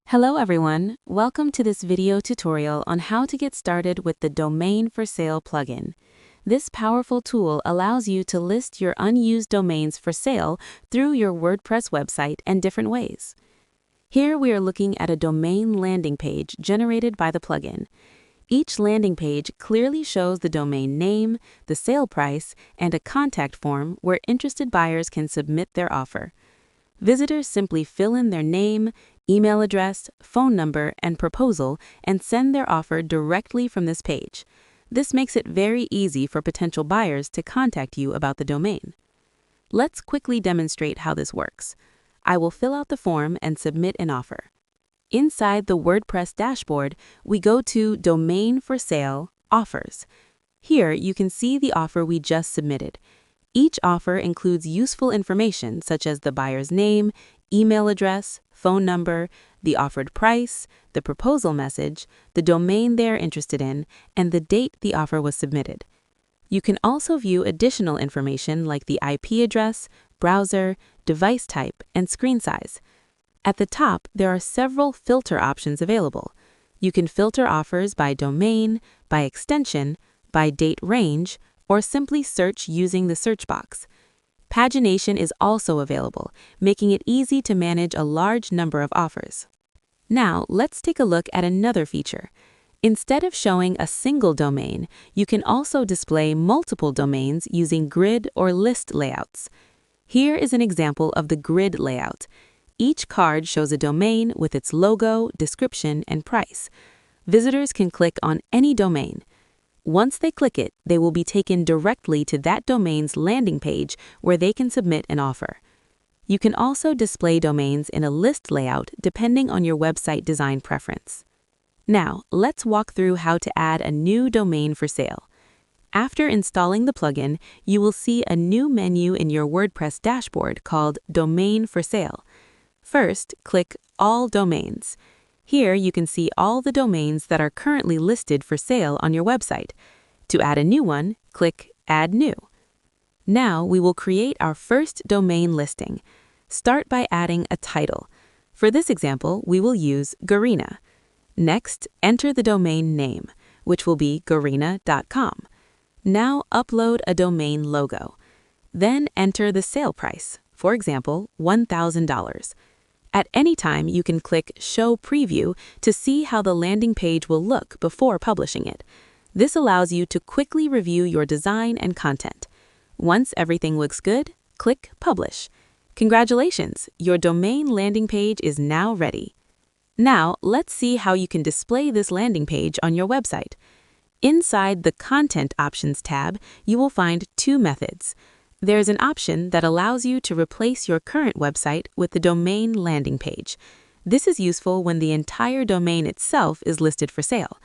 Hello everyone, welcome to this video tutorial on how to get started with the Domain for Sale plugin. This powerful tool allows you to list your unused domains for sale through your WordPress website in different ways. Here we are looking at a domain landing page generated by the plugin. Each landing page clearly shows the domain name, the sale price, and a contact form where interested buyers can submit their offer. Visitors simply fill in their name, email address, phone number, and proposal and send their offer directly from this page. This makes it very easy for potential buyers to contact you about the domain. Let's quickly demonstrate how this works. I will fill out the form and submit an offer. Inside the WordPress dashboard, we go to Domain for Sale Offers. Here you can see the offer we just submitted. Each offer includes useful information such as the buyer's name, email address, phone number, the offered price, the proposal message, the domain they're interested in, and the date the offer was submitted. You can also view additional information like the IP address, browser, device type, and screen size. At the top, there are several filter options available. You can filter offers by domain, by extension, by date range, or simply search using the search box. Pagination is also available, making it easy to manage a large number of offers. Now, let's take a look at another feature. Instead of showing a single domain, you can also display multiple domains using grid or list layouts. Here is an example of the grid layout. Each card shows a domain with its logo, description, and price. Visitors can click on any domain. Once they click it, they will be taken directly to that domain's landing page where they can submit an offer. You can also display domains in a list layout depending on your website design preference. Now, let's walk through how to add a new domain for sale. After installing the plugin, you will see a new menu in your WordPress dashboard called Domain for Sale. First, click All Domains. Here you can see all the domains that are currently listed for sale on your website. To add a new one, click Add New. Now we will create our first domain listing. Start by adding a title. For this example, we will use Garina. Next, enter the domain name, which will be garina.com. Now upload a domain logo. Then enter the sale price, for example, $1,000. At any time, you can click Show Preview to see how the landing page will look before publishing it. This allows you to quickly review your design and content. Once everything looks good, click Publish. Congratulations, your domain landing page is now ready. Now, let's see how you can display this landing page on your website. Inside the Content Options tab, you will find two methods. There's an option that allows you to replace your current website with the domain landing page. This is useful when the entire domain itself is listed for sale.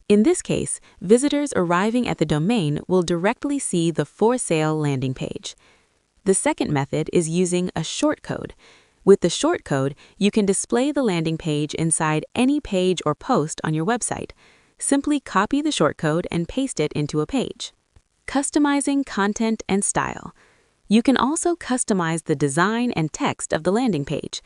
In this case, visitors arriving at the domain will directly see the For Sale landing page. The second method is using a shortcode. With the shortcode, you can display the landing page inside any page or post on your website. Simply copy the shortcode and paste it into a page. Customizing content and style. You can also customize the design and text of the landing page.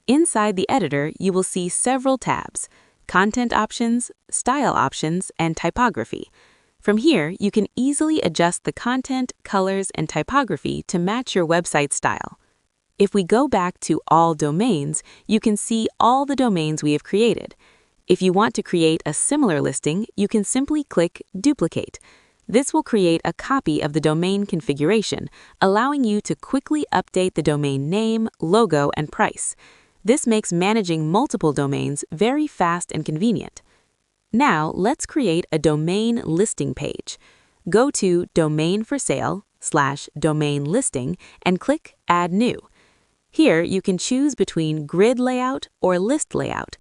Inside the editor, you will see several tabs: Content Options, Style Options, and Typography. From here, you can easily adjust the content, colors, and typography to match your website style. If we go back to All Domains, you can see all the domains we have created. If you want to create a similar listing, you can simply click Duplicate. This will create a copy of the domain configuration, allowing you to quickly update the domain name, logo, and price. This makes managing multiple domains very fast and convenient. Now, let's create a domain listing page. Go to Domain for Sale/Domain Listing and click Add New. Here, you can choose between grid layout or list layout.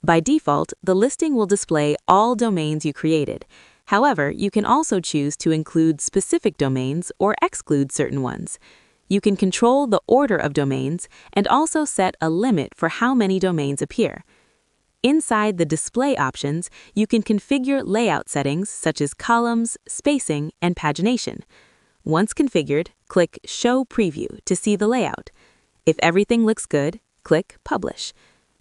By default, the listing will display all domains you created. However, you can also choose to include specific domains or exclude certain ones. You can control the order of domains and also set a limit for how many domains appear. Inside the display options, you can configure layout settings such as columns, spacing, and pagination. Once configured, click Show Preview to see the layout. If everything looks good, click Publish.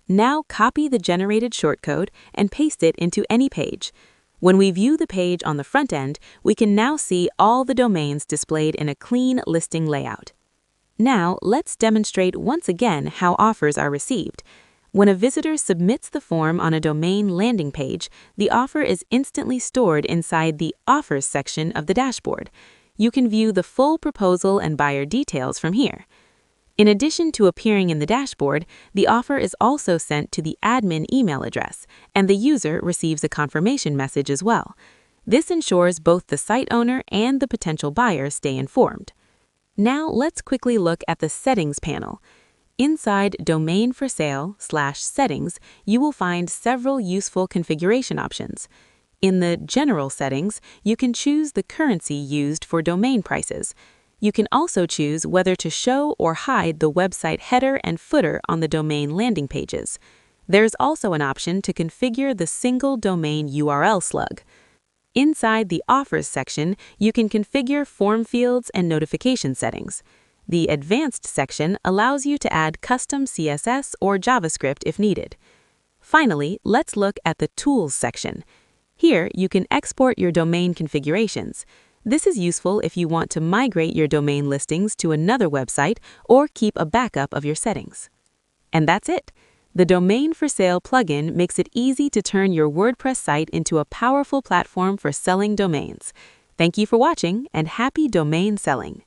Now copy the generated shortcode and paste it into any page. When we view the page on the front end, we can now see all the domains displayed in a clean listing layout. Now, let's demonstrate once again how offers are received. When a visitor submits the form on a domain landing page, the offer is instantly stored inside the Offers section of the dashboard. You can view the full proposal and buyer details from here. In addition to appearing in the dashboard, the offer is also sent to the admin email address, and the user receives a confirmation message as well. This ensures both the site owner and the potential buyer stay informed. Now let's quickly look at the Settings panel. Inside Domain For Sale/Settings, you will find several useful configuration options. In the General Settings, you can choose the currency used for domain prices. You can also choose whether to show or hide the website header and footer on the domain landing pages. There's also an option to configure the single domain URL slug. Inside the Offers section, you can configure form fields and notification settings. The Advanced section allows you to add custom CSS or JavaScript if needed. Finally, let's look at the Tools section. Here, you can export your domain configurations. This is useful if you want to migrate your domain listings to another website or keep a backup of your settings. And that's it. The Domain For Sale plugin makes it easy to turn your WordPress site into a powerful platform for selling domains. Thank you for watching, and happy domain selling!